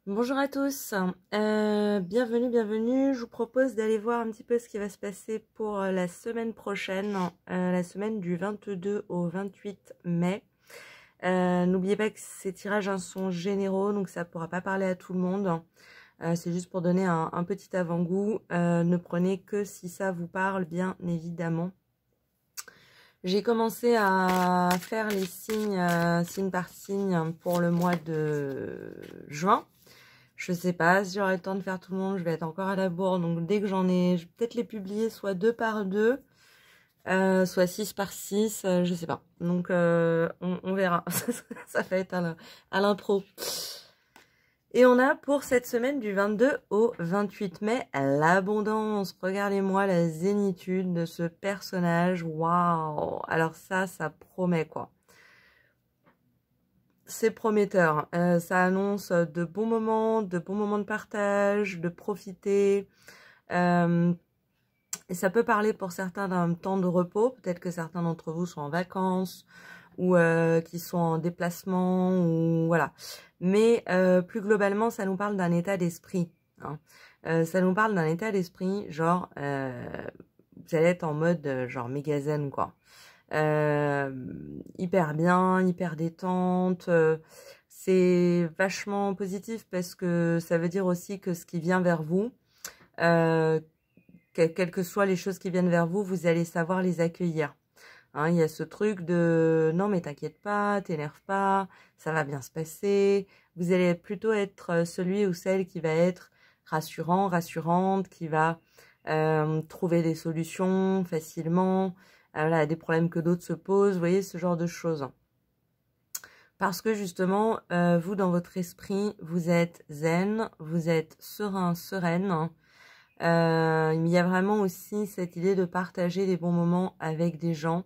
Bonjour à tous, bienvenue. Je vous propose d'aller voir un petit peu ce qui va se passer pour la semaine prochaine, la semaine du 22 au 28 mai. N'oubliez pas que ces tirages sont généraux, donc ça ne pourra pas parler à tout le monde. C'est juste pour donner un petit avant-goût. Ne prenez que si ça vous parle, bien évidemment. J'ai commencé à faire les signes, signe par signe, pour le mois de juin. Je sais pas si j'aurai le temps de faire tout le monde, je vais être encore à la bourre, donc dès que j'en ai, je vais peut-être les publier soit 2 par 2, soit 6 par 6, je sais pas. Donc on verra, ça va être à l'impro. Et on a pour cette semaine du 22 au 28 mai l'abondance. Regardez-moi la zénitude de ce personnage, waouh. Alors ça promet quoi. C'est prometteur, ça annonce de bons moments de partage, de profiter. Et ça peut parler pour certains d'un temps de repos, peut-être que certains d'entre vous sont en vacances ou qui sont en déplacement, ou voilà. Mais plus globalement, ça nous parle d'un état d'esprit. Hein. Ça nous parle d'un état d'esprit, genre, vous allez être en mode genre méga zen, quoi. Hyper bien, hyper détente. C'est vachement positif parce que ça veut dire aussi que ce qui vient vers vous, quelles que soient les choses qui viennent vers vous, vous allez savoir les accueillir. Hein, il y a ce truc de non mais t'inquiète pas, t'énerve pas, ça va bien se passer. Vous allez plutôt être celui ou celle qui va être rassurant, rassurante, qui va trouver des solutions facilement, voilà, des problèmes que d'autres se posent, vous voyez, ce genre de choses. Parce que justement, vous, dans votre esprit, vous êtes zen, vous êtes serein, sereine. Il y a vraiment aussi cette idée de partager des bons moments avec des gens.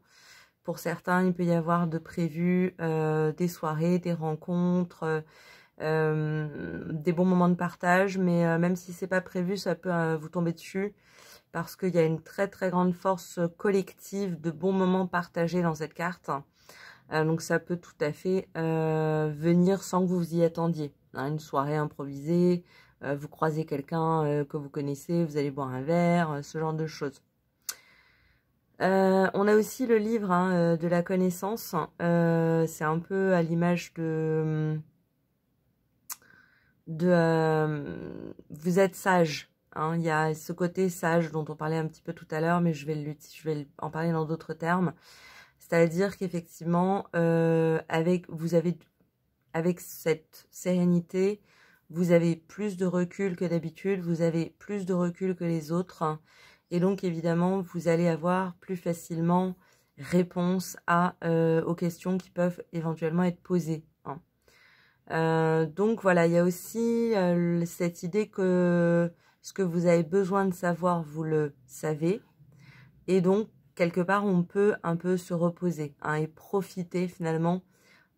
Pour certains, il peut y avoir de prévus des soirées, des rencontres, des bons moments de partage. Mais même si c'est pas prévu, ça peut vous tomber dessus. Parce qu'il y a une très très grande force collective de bons moments partagés dans cette carte. Donc ça peut tout à fait venir sans que vous vous y attendiez. Hein, une soirée improvisée, vous croisez quelqu'un que vous connaissez, vous allez boire un verre, ce genre de choses. On a aussi le livre de la connaissance. C'est un peu à l'image de vous êtes sage. Hein, il y a ce côté sage dont on parlait un petit peu tout à l'heure, mais je vais en parler dans d'autres termes. C'est-à-dire qu'effectivement, avec cette sérénité, vous avez plus de recul que d'habitude, vous avez plus de recul que les autres. Hein, et donc, évidemment, vous allez avoir plus facilement réponse aux questions qui peuvent éventuellement être posées. Hein. Donc, voilà, il y a aussi cette idée que ce que vous avez besoin de savoir, vous le savez. Et donc, quelque part, on peut un peu se reposer hein, et profiter finalement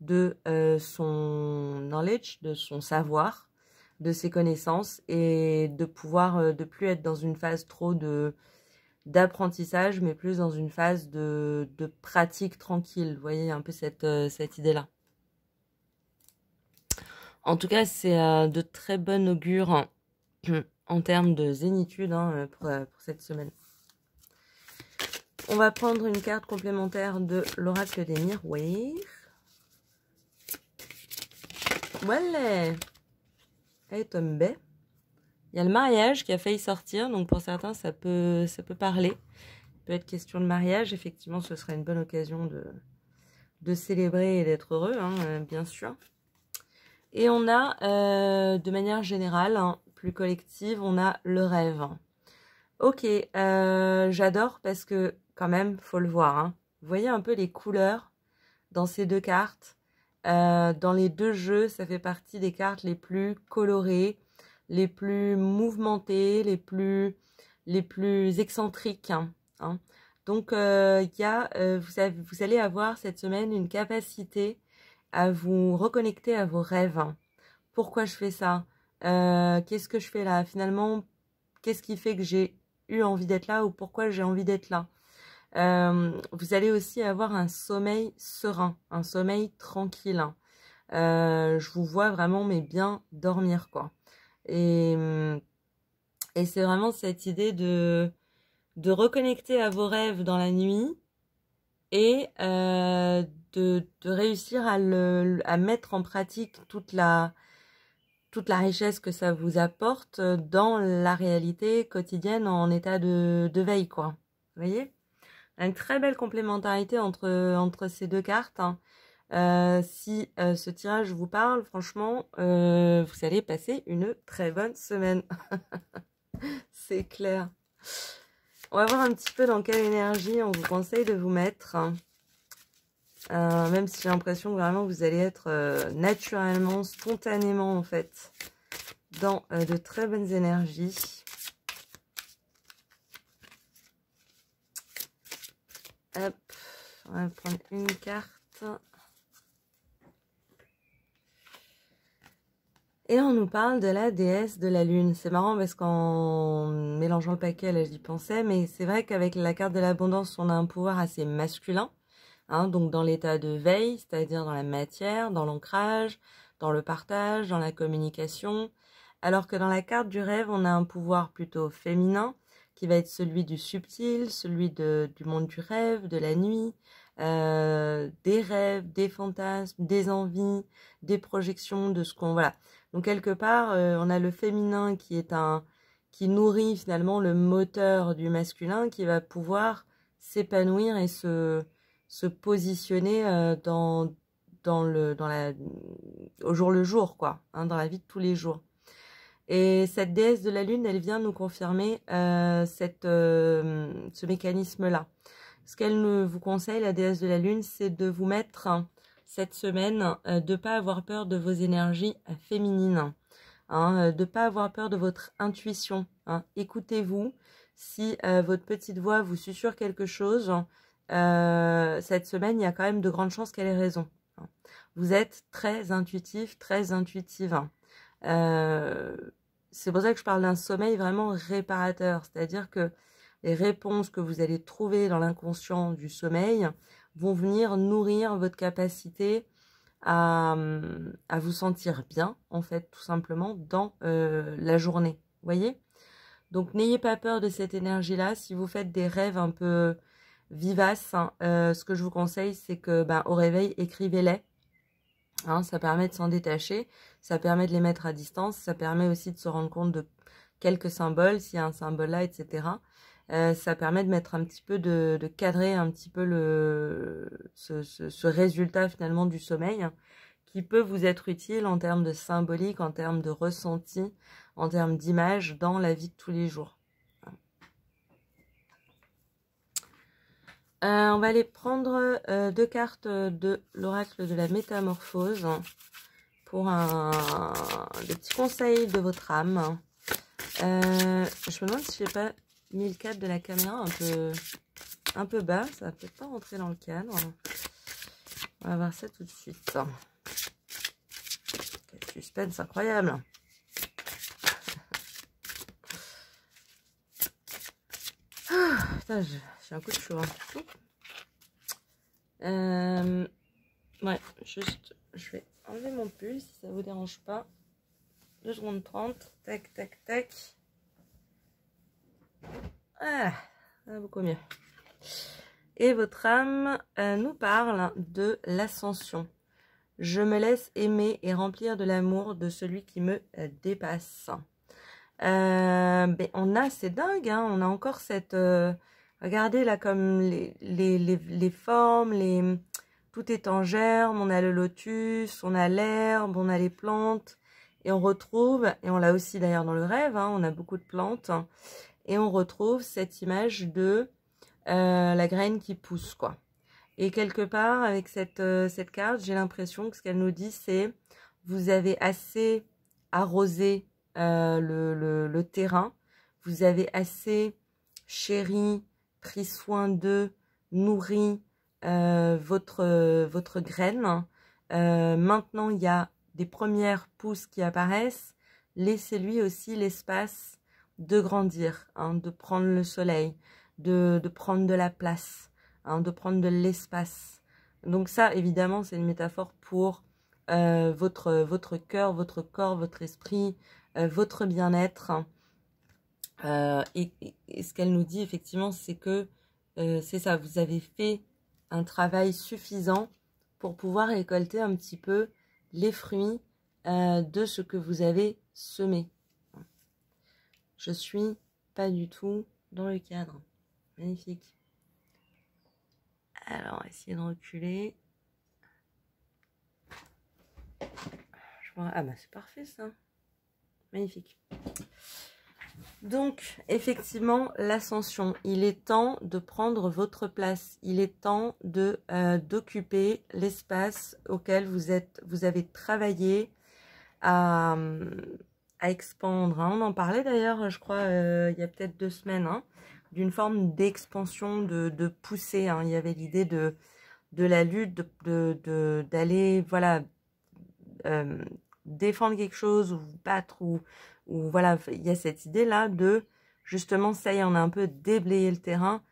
de son knowledge, de son savoir, de ses connaissances et de pouvoir de plus être dans une phase trop d'apprentissage, mais plus dans une phase de pratique tranquille. Vous voyez un peu cette idée-là. En tout cas, c'est de très bon augure hein, en termes de zénitude hein, pour cette semaine. On va prendre une carte complémentaire de l'oracle des miroirs. Voilà. Elle est tombée. Il y a le mariage qui a failli sortir, donc pour certains, ça peut parler. Il peut être question de mariage. Effectivement, ce serait une bonne occasion de célébrer et d'être heureux, hein, bien sûr. Et on a, de manière générale, hein, plus collective, on a le rêve. Ok, j'adore parce que, quand même, faut le voir. Hein. Vous voyez un peu les couleurs dans ces deux cartes. Dans les deux jeux, ça fait partie des cartes les plus colorées, les plus mouvementées, les plus excentriques. Hein. Donc, vous allez avoir cette semaine une capacité à vous reconnecter à vos rêves. Pourquoi je fais ça? Qu'est-ce que je fais là? Finalement, qu'est-ce qui fait que j'ai eu envie d'être là ou pourquoi j'ai envie d'être là? Vous allez aussi avoir un sommeil serein, un sommeil tranquille. Je vous vois vraiment, mais bien dormir, quoi. Et, et c'est vraiment cette idée de reconnecter à vos rêves dans la nuit et de réussir à mettre en pratique toute la richesse que ça vous apporte dans la réalité quotidienne en état de veille, quoi. Vous voyez? Une très belle complémentarité entre ces deux cartes, hein. Si ce tirage vous parle, franchement, vous allez passer une très bonne semaine. C'est clair. On va voir un petit peu dans quelle énergie on vous conseille de vous mettre. Même si j'ai l'impression que vraiment vous allez être naturellement, spontanément en fait, dans de très bonnes énergies. Hop, on va prendre une carte. Et on nous parle de la déesse de la lune. C'est marrant parce qu'en mélangeant le paquet, là j'y pensais, mais c'est vrai qu'avec la carte de l'abondance, on a un pouvoir assez masculin. Hein, donc dans l'état de veille, c'est-à-dire dans la matière, dans l'ancrage, dans le partage, dans la communication. Alors que dans la carte du rêve, on a un pouvoir plutôt féminin, qui va être celui du subtil, celui du monde du rêve, de la nuit, des rêves, des fantasmes, des envies, des projections, de ce qu'on... Voilà. Donc quelque part, on a le féminin qui nourrit finalement le moteur du masculin, qui va pouvoir s'épanouir et se positionner au jour le jour, quoi, hein, dans la vie de tous les jours. Et cette déesse de la lune, elle vient nous confirmer ce mécanisme-là. Ce qu'elle vous conseille, la déesse de la lune, c'est de vous mettre cette semaine, de ne pas avoir peur de vos énergies féminines, hein, de ne pas avoir peur de votre intuition. Hein. Écoutez-vous, si votre petite voix vous susurre quelque chose, cette semaine, il y a quand même de grandes chances qu'elle ait raison. Hein. Vous êtes très intuitif, très intuitive. C'est pour ça que je parle d'un sommeil vraiment réparateur, c'est-à-dire que les réponses que vous allez trouver dans l'inconscient du sommeil vont venir nourrir votre capacité à vous sentir bien, en fait, tout simplement, dans la journée. Vous voyez? Donc, n'ayez pas peur de cette énergie-là. Si vous faites des rêves un peu vivaces, hein, ce que je vous conseille, c'est que au réveil, écrivez-les. Hein, ça permet de s'en détacher, ça permet de les mettre à distance, ça permet aussi de se rendre compte de quelques symboles, s'il y a un symbole là, etc. Ça permet de mettre un petit peu, de cadrer un petit peu ce résultat finalement du sommeil, hein, qui peut vous être utile en termes de symbolique, en termes de ressenti, en termes d'image dans la vie de tous les jours. On va aller prendre deux cartes de l'oracle de la métamorphose pour des petits conseils de votre âme. Je me demande si je n'ai pas mis le cadre de la caméra un peu bas. Ça va peut-être pas rentrer dans le cadre. On va voir ça tout de suite. Quel suspense incroyable. Ah, putain, j'ai un coup de chaud. Ouais, juste, je vais enlever mon pull si ça vous dérange pas. 2 secondes 30. Tac, tac, tac. Ah, ça va beaucoup mieux. Et votre âme nous parle de l'ascension. Je me laisse aimer et remplir de l'amour de celui qui me dépasse. On a, c'est dingue, hein, on a encore cette... regardez là comme les formes, tout est en germe, on a le lotus, on a l'herbe, on a les plantes, et on retrouve, et on l'a aussi d'ailleurs dans le rêve, hein, on a beaucoup de plantes, et on retrouve cette image de la graine qui pousse, quoi. Et quelque part, avec cette carte, j'ai l'impression que ce qu'elle nous dit, c'est vous avez assez arrosé le terrain, vous avez assez chéri, pris soin d'eux, nourri votre graine. Maintenant, il y a des premières pousses qui apparaissent. Laissez-lui aussi l'espace de grandir, hein, de prendre le soleil, de prendre de la place, hein, de prendre de l'espace. Donc ça, évidemment, c'est une métaphore pour votre cœur, votre corps, votre esprit, votre bien-être. Et ce qu'elle nous dit effectivement, c'est que c'est ça, vous avez fait un travail suffisant pour pouvoir récolter un petit peu les fruits de ce que vous avez semé. Je suis pas du tout dans le cadre. Magnifique. Alors, essayez de reculer. Ah bah c'est parfait ça. Magnifique. Donc, effectivement, l'ascension. Il est temps de prendre votre place. Il est temps de d'occuper l'espace auquel vous avez travaillé à expandre. Hein. On en parlait d'ailleurs, je crois, il y a peut-être 2 semaines, hein, d'une forme d'expansion, de poussée. Hein. Il y avait l'idée de la lutte, d'aller, voilà, défendre quelque chose, ou vous battre, ou voilà, il y a cette idée-là de, justement, ça y est, on a un peu déblayé le terrain.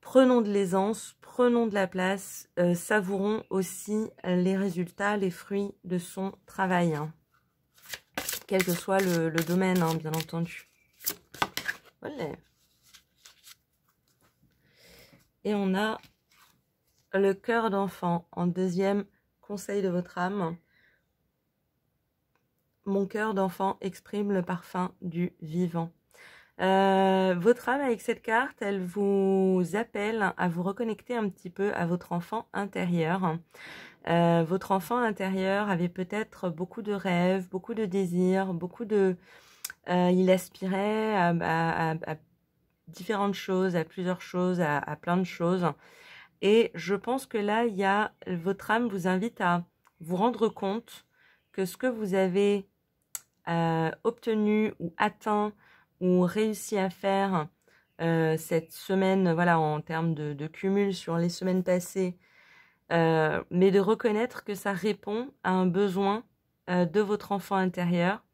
Prenons de l'aisance, prenons de la place, savourons aussi les résultats, les fruits de son travail. Hein. Quel que soit le domaine, hein, bien entendu. Voilà. Et on a le cœur d'enfant en deuxième conseil de votre âme. Mon cœur d'enfant exprime le parfum du vivant. Votre âme, avec cette carte, elle vous appelle à vous reconnecter un petit peu à votre enfant intérieur. Votre enfant intérieur avait peut-être beaucoup de rêves, beaucoup de désirs, beaucoup de... il aspirait à différentes choses, à plusieurs choses, à plein de choses. Et je pense que là, votre âme vous invite à vous rendre compte que ce que vous avez obtenu ou atteint ou réussi à faire cette semaine, voilà, en termes de cumul sur les semaines passées, mais de reconnaître que ça répond à un besoin de votre enfant intérieur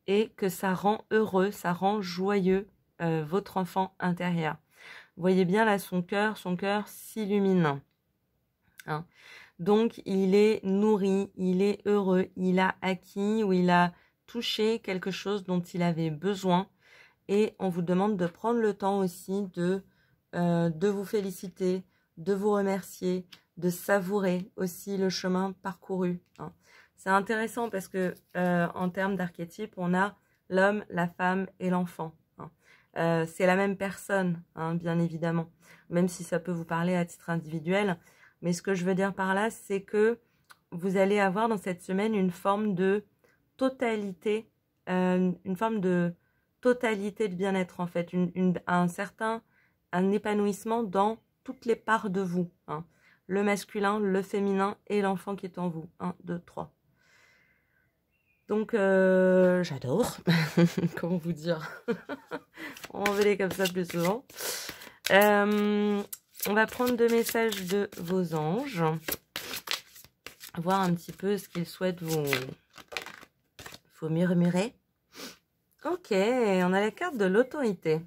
et que ça rend heureux, ça rend joyeux votre enfant intérieur. Vous voyez bien là, son cœur s'illumine. Hein. Donc, il est nourri, il est heureux, il a acquis ou il a touché quelque chose dont il avait besoin. Et on vous demande de prendre le temps aussi de vous féliciter, de vous remercier, de savourer aussi le chemin parcouru. Hein. C'est intéressant parce que en termes d'archétype, on a l'homme, la femme et l'enfant. Hein. C'est la même personne, hein, bien évidemment, même si ça peut vous parler à titre individuel. Mais ce que je veux dire par là, c'est que vous allez avoir dans cette semaine une forme de totalité, une forme de totalité de bien-être en fait, un épanouissement dans toutes les parts de vous. Hein. Le masculin, le féminin et l'enfant qui est en vous. 1, 2, 3. Donc, j'adore. Comment vous dire? On va envoyer comme ça plus souvent. On va prendre 2 messages de vos anges. Voir un petit peu ce qu'ils souhaitent vous murmurer. Ok, on a la carte de l'autorité.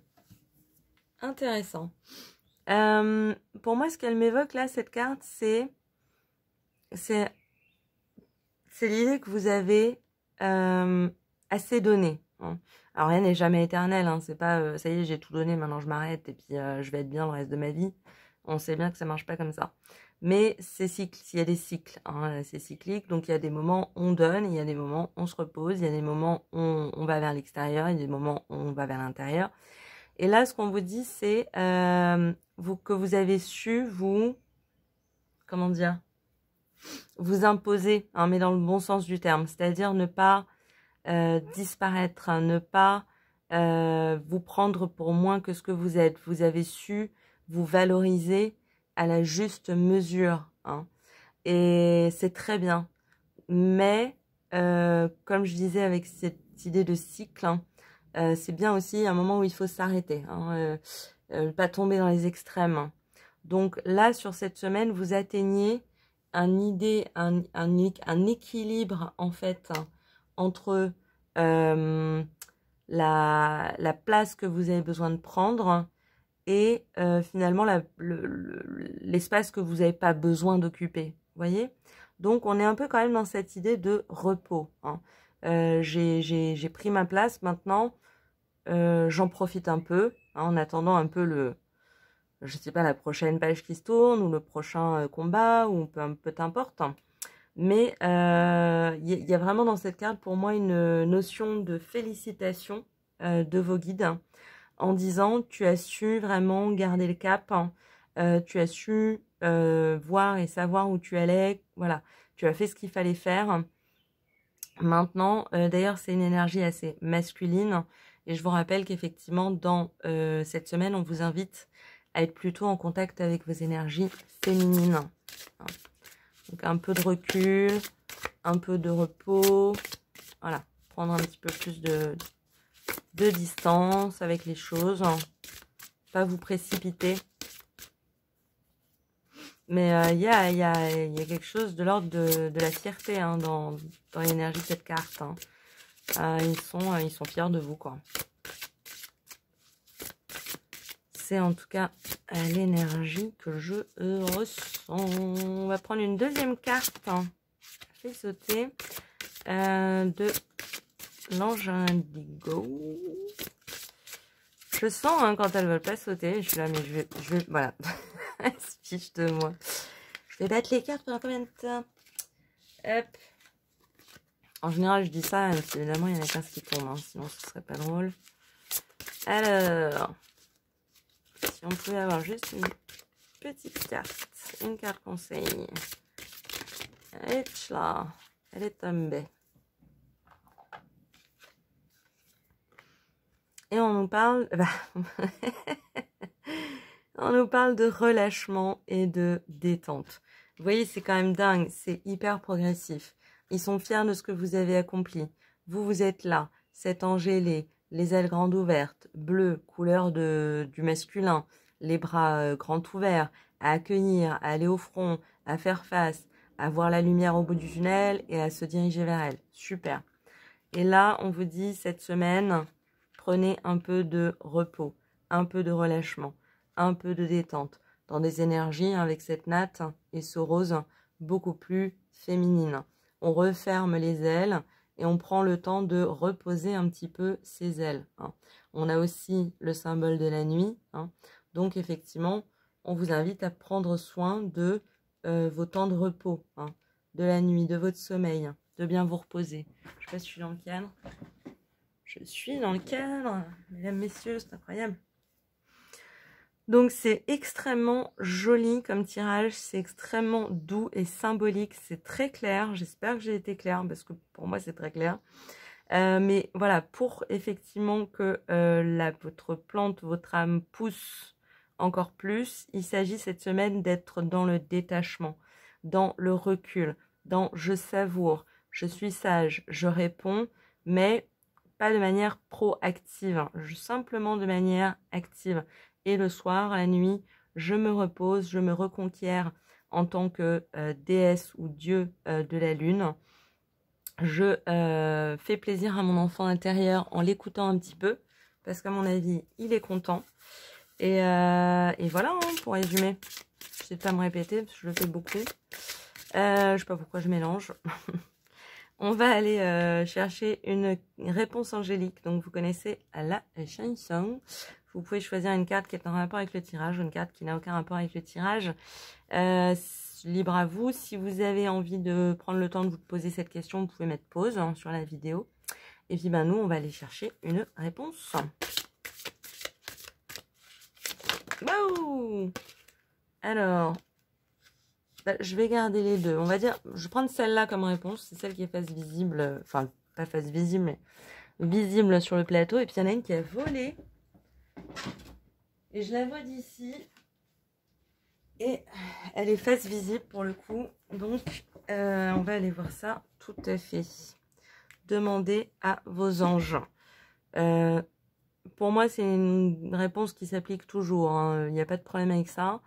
Intéressant. Pour moi, ce qu'elle m'évoque là, cette carte, c'est l'idée que vous avez assez donné. Hein. Alors, rien n'est jamais éternel. Hein. C'est pas, ça y est, j'ai tout donné, maintenant je m'arrête et puis je vais être bien le reste de ma vie. On sait bien que ça marche pas comme ça. Mais c'est cycle, il y a des cycles, hein, c'est cyclique, donc il y a des moments où on donne, il y a des moments où on se repose, il y a des moments où on va vers l'extérieur, il y a des moments où on va vers l'intérieur. Et là, ce qu'on vous dit, c'est que vous avez su comment dire, vous imposer, hein, mais dans le bon sens du terme, c'est-à-dire ne pas disparaître, hein, ne pas vous prendre pour moins que ce que vous êtes. Vous avez su vous valoriser à la juste mesure. Hein. Et c'est très bien. Mais, comme je disais avec cette idée de cycle, hein, c'est bien aussi un moment où il faut s'arrêter. Hein, pas tomber dans les extrêmes. Hein. Donc là, sur cette semaine, vous atteignez un équilibre, en fait, hein, entre la place que vous avez besoin de prendre et finalement l'espace que vous n'avez pas besoin d'occuper. Vous voyez? Donc, on est un peu quand même dans cette idée de repos. Hein. J'ai pris ma place maintenant. J'en profite un peu, hein, en attendant un peu je sais pas, la prochaine page qui se tourne ou le prochain combat ou peu importe. Mais y a vraiment dans cette carte pour moi une notion de félicitation de vos guides, hein, en disant tu as su vraiment garder le cap, hein, tu as su voir et savoir où tu allais, voilà, tu as fait ce qu'il fallait faire. Maintenant, d'ailleurs c'est une énergie assez masculine et je vous rappelle qu'effectivement dans cette semaine on vous invite à être plutôt en contact avec vos énergies féminines. Hein. Donc un peu de recul, un peu de repos, voilà, prendre un petit peu plus de distance avec les choses, hein. Pas vous précipiter. Mais il y a quelque chose de l'ordre de la fierté, hein, dans l'énergie de cette carte. Hein. Ils sont fiers de vous, quoi. C'est en tout cas l'énergie que je ressens. On va prendre une deuxième carte. Hein. Je vais sauter de l'ange indigo. Je sens, hein, quand elles veulent pas sauter. Je suis là, mais je vais voilà. Elle se fiche de moi. Je vais battre les cartes pendant combien de temps? Hop. En général, je dis ça, mais évidemment, il y en a 15 qui tombent, hein, sinon ce serait pas drôle. Alors, si on pouvait avoir juste une petite carte, une carte conseil. Et là, elle est tombée. Et on nous parle, on nous parle de relâchement et de détente. Vous voyez, c'est quand même dingue, c'est hyper progressif. Ils sont fiers de ce que vous avez accompli. Vous êtes là, cet ange ailé, les ailes grandes ouvertes, bleu, couleur du masculin, les bras grands ouverts, à accueillir, à aller au front, à faire face, à voir la lumière au bout du tunnel et à se diriger vers elle. Super. Et là, on vous dit, cette semaine, prenez un peu de repos, un peu de relâchement, un peu de détente, dans des énergies avec cette natte et ce rose beaucoup plus féminine. On referme les ailes et on prend le temps de reposer un petit peu ses ailes. Hein. On a aussi le symbole de la nuit. Hein. Donc, effectivement, on vous invite à prendre soin de vos temps de repos, hein, de la nuit, de votre sommeil, de bien vous reposer. Je sais pas si je suis dans le cadre. Je suis dans le cadre. Mesdames, messieurs, c'est incroyable. Donc, c'est extrêmement joli comme tirage. C'est extrêmement doux et symbolique. C'est très clair. J'espère que j'ai été claire parce que pour moi, c'est très clair. Mais voilà, pour effectivement que votre plante, votre âme pousse encore plus, il s'agit cette semaine d'être dans le détachement, dans le recul, dans je savoure, je suis sage, je réponds, mais pas de manière proactive, simplement de manière active. Et le soir, la nuit, je me repose, je me reconquiers en tant que déesse ou dieu de la lune. Je fais plaisir à mon enfant intérieur en l'écoutant un petit peu, parce qu'à mon avis, il est content. Et voilà, hein, pour résumer. Je sais pas me répéter, parce que je le fais beaucoup. Je sais pas pourquoi je mélange. On va aller chercher une réponse angélique. Donc, vous connaissez la chanson. Vous pouvez choisir une carte qui est en rapport avec le tirage ou une carte qui n'a aucun rapport avec le tirage. Libre à vous. Si vous avez envie de prendre le temps de vous poser cette question, vous pouvez mettre pause, hein, sur la vidéo. Et puis, nous, on va aller chercher une réponse. Wow! Alors, je vais garder les deux. On va dire, je vais prendre celle-là comme réponse. C'est celle qui est face visible. Enfin, pas face visible, mais visible sur le plateau. Et puis, il y en a une qui a volé. Et je la vois d'ici. Et elle est face visible pour le coup. Donc, on va aller voir ça tout à fait. Demandez à vos anges. Pour moi, c'est une réponse qui s'applique toujours. Hein. Il n'y a pas de problème avec ça.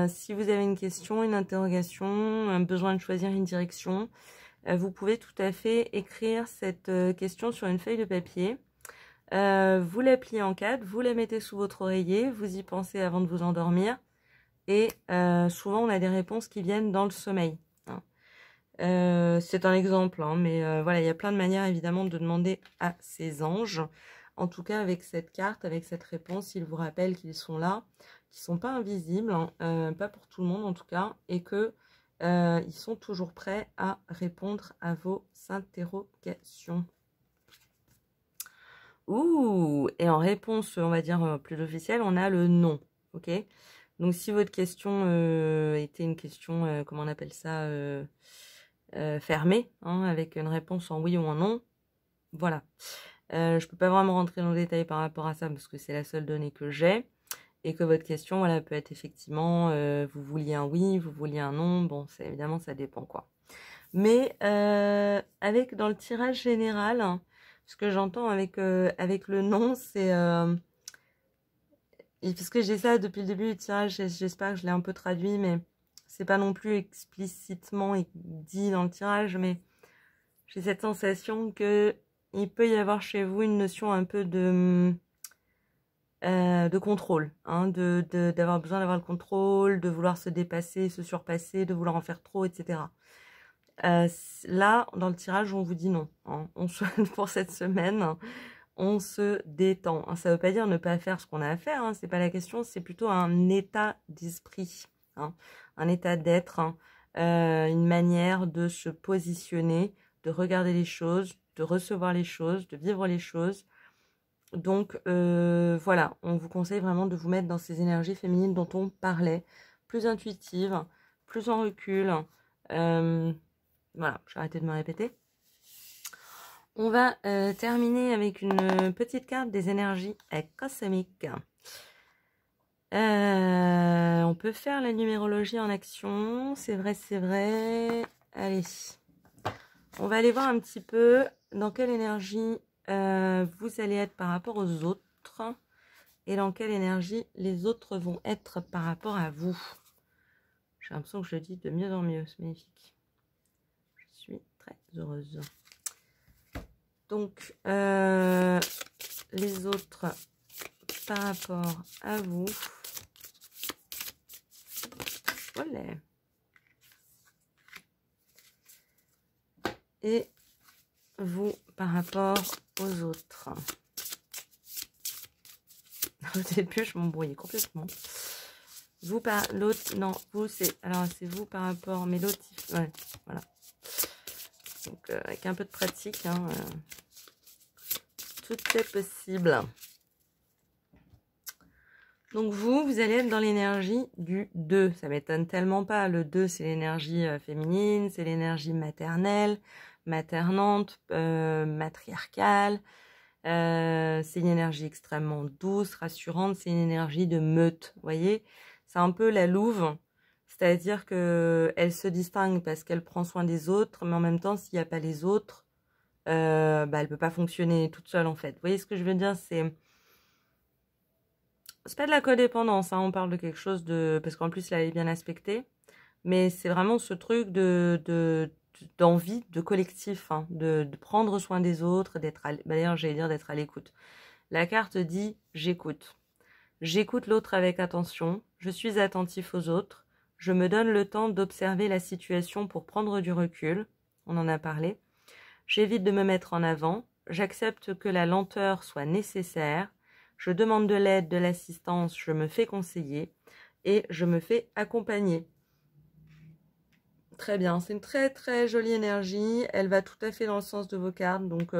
Si vous avez une question, une interrogation, un besoin de choisir une direction, vous pouvez tout à fait écrire cette question sur une feuille de papier. Vous la pliez en quatre, vous la mettez sous votre oreiller, vous y pensez avant de vous endormir. Et souvent, on a des réponses qui viennent dans le sommeil. Hein. C'est un exemple, hein, mais voilà, il y a plein de manières évidemment de demander à ces anges. En tout cas, avec cette carte, avec cette réponse, ils vous rappellent qu'ils sont là, qu'ils ne sont pas invisibles, hein, pas pour tout le monde en tout cas, et que ils sont toujours prêts à répondre à vos interrogations. Ouh, et en réponse, on va dire plus officielle, on a le non, ok? Donc si votre question était une question, comment on appelle ça, fermée, hein, avec une réponse en oui ou en non, voilà. Je peux pas vraiment rentrer dans le détail par rapport à ça parce que c'est la seule donnée que j'ai et que votre question, voilà, peut être effectivement, vous vouliez un oui, vous vouliez un non, bon, évidemment, ça dépend, quoi. Mais avec dans le tirage général, hein, ce que j'entends avec le non, c'est parce que j'ai ça depuis le début du tirage, j'espère que je l'ai un peu traduit, mais c'est pas non plus explicitement dit dans le tirage, mais j'ai cette sensation que il peut y avoir chez vous une notion un peu de contrôle, hein, d'avoir besoin d'avoir le contrôle, de vouloir se dépasser, se surpasser, de vouloir en faire trop, etc. Là, dans le tirage, on vous dit non. Hein. Pour cette semaine, on se détend. Hein. Ça ne veut pas dire ne pas faire ce qu'on a à faire, hein. C'est pas la question, c'est plutôt un état d'esprit, hein. Un état d'être, hein. Une manière de se positionner, de regarder les choses, de recevoir les choses, de vivre les choses. Donc voilà, on vous conseille vraiment de vous mettre dans ces énergies féminines dont on parlait, plus intuitives, plus en recul. Voilà, j'ai arrêté de me répéter. On va terminer avec une petite carte des énergies cosmiques. On peut faire la numérologie en action, c'est vrai, c'est vrai. Allez, on va aller voir un petit peu dans quelle énergie vous allez être par rapport aux autres et dans quelle énergie les autres vont être par rapport à vous. J'ai l'impression que je le dis de mieux en mieux, c'est magnifique. Je suis très heureuse. Donc, les autres par rapport à vous. Voilà. Et vous par rapport aux autres. Au début, je m'embrouillais complètement. Vous par l'autre, non, vous c'est, alors c'est vous par rapport, mais l'autre, ouais, voilà. Donc avec un peu de pratique, hein, tout est possible. Donc vous allez être dans l'énergie du 2. Ça m'étonne tellement pas. Le 2, c'est l'énergie féminine, c'est l'énergie maternelle, maternante, matriarcale. C'est une énergie extrêmement douce, rassurante. C'est une énergie de meute, vous voyez. C'est un peu la louve. C'est-à-dire qu'elle se distingue parce qu'elle prend soin des autres, mais en même temps, s'il n'y a pas les autres, elle ne peut pas fonctionner toute seule, en fait. Vous voyez ce que je veux dire? C'est pas de la codépendance, hein, on parle de quelque chose de... Parce qu'en plus, là, elle est bien aspectée. Mais c'est vraiment ce truc d'envie, de collectif, hein, de prendre soin des autres, d'être... D'ailleurs, j'allais dire d'être à l'écoute. La carte dit « j'écoute ». J'écoute l'autre avec attention, je suis attentif aux autres, je me donne le temps d'observer la situation pour prendre du recul, on en a parlé. J'évite de me mettre en avant, j'accepte que la lenteur soit nécessaire, je demande de l'aide, de l'assistance, je me fais conseiller et je me fais accompagner. Très bien, c'est une très très jolie énergie, elle va tout à fait dans le sens de vos cartes, donc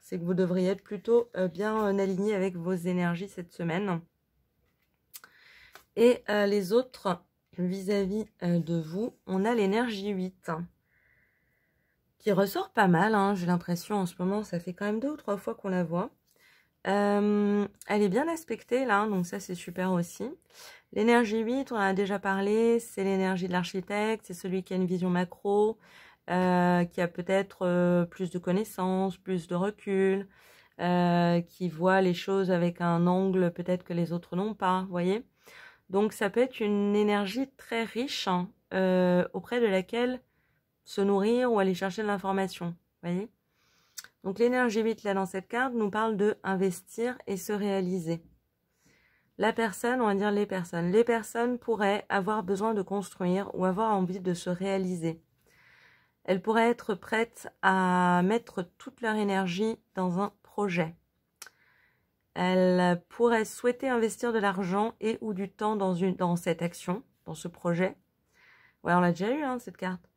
c'est que vous devriez être plutôt bien aligné avec vos énergies cette semaine. Et les autres, vis-à-vis de vous, on a l'énergie 8 qui ressort pas mal, hein, j'ai l'impression en ce moment, ça fait quand même 2 ou 3 fois qu'on la voit. Elle est bien aspectée là, donc ça c'est super aussi. L'énergie 8, on en a déjà parlé, c'est l'énergie de l'architecte, c'est celui qui a une vision macro, qui a peut-être plus de connaissances, plus de recul, qui voit les choses avec un angle peut-être que les autres n'ont pas, vous voyez. Donc ça peut être une énergie très riche, hein, auprès de laquelle se nourrir ou aller chercher de l'information, vous voyez. Donc l'énergie 8 là dans cette carte nous parle de investir et se réaliser. La personne, on va dire les personnes pourraient avoir besoin de construire ou avoir envie de se réaliser. elles pourraient être prêtes à mettre toute leur énergie dans un projet. Elles pourraient souhaiter investir de l'argent et ou du temps dans cette action, dans ce projet. Ouais, on l'a déjà eu, hein, cette carte.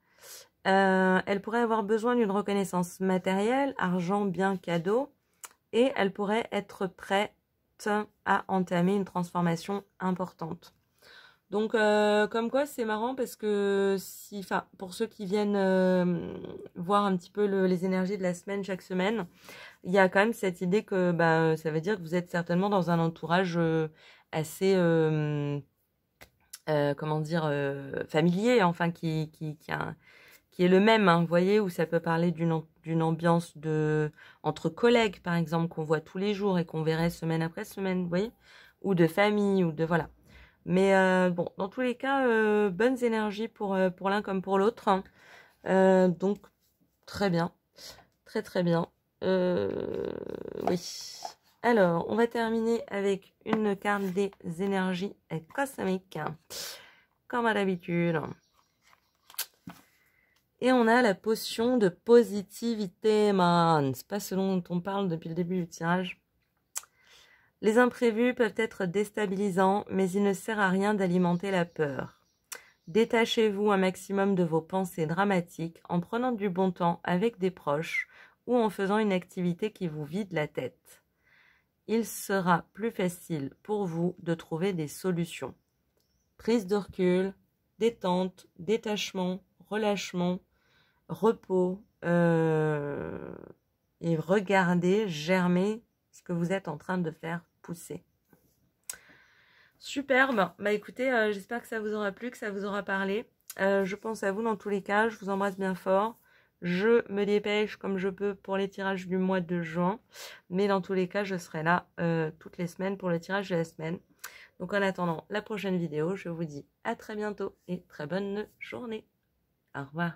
Elles pourraient avoir besoin d'une reconnaissance matérielle, argent, biens, cadeaux. Et elles pourraient être prêtes à entamer une transformation importante. Donc, comme quoi, c'est marrant parce que pour ceux qui viennent voir un petit peu les énergies de la semaine chaque semaine, il y a quand même cette idée que ça veut dire que vous êtes certainement dans un entourage assez, comment dire, familier, enfin, qui est le même, hein, vous voyez, où ça peut parler d'une ambiance entre collègues, par exemple, qu'on voit tous les jours et qu'on verrait semaine après semaine, vous voyez, ou de famille, ou de, voilà. Mais bon, dans tous les cas, bonnes énergies pour l'un comme pour l'autre. Hein. Donc, très bien. Très, très bien. Oui. Alors, on va terminer avec une carte des énergies cosmiques. Comme à l'habitude. Et on a la potion de positivité, man. C'est pas ce dont on parle depuis le début du tirage. Les imprévus peuvent être déstabilisants, mais il ne sert à rien d'alimenter la peur. Détachez-vous un maximum de vos pensées dramatiques en prenant du bon temps avec des proches ou en faisant une activité qui vous vide la tête. Il sera plus facile pour vous de trouver des solutions. Prise de recul, détente, détachement, relâchement, repos, et regardez germer ce que vous êtes en train de faire pousser. Superbe. Bah écoutez, j'espère que ça vous aura plu, que ça vous aura parlé. Je pense à vous dans tous les cas. Je vous embrasse bien fort. Je me dépêche comme je peux pour les tirages du mois de juin. Mais dans tous les cas, je serai là toutes les semaines pour le tirage de la semaine. Donc en attendant la prochaine vidéo, je vous dis à très bientôt et très bonne journée. Au revoir.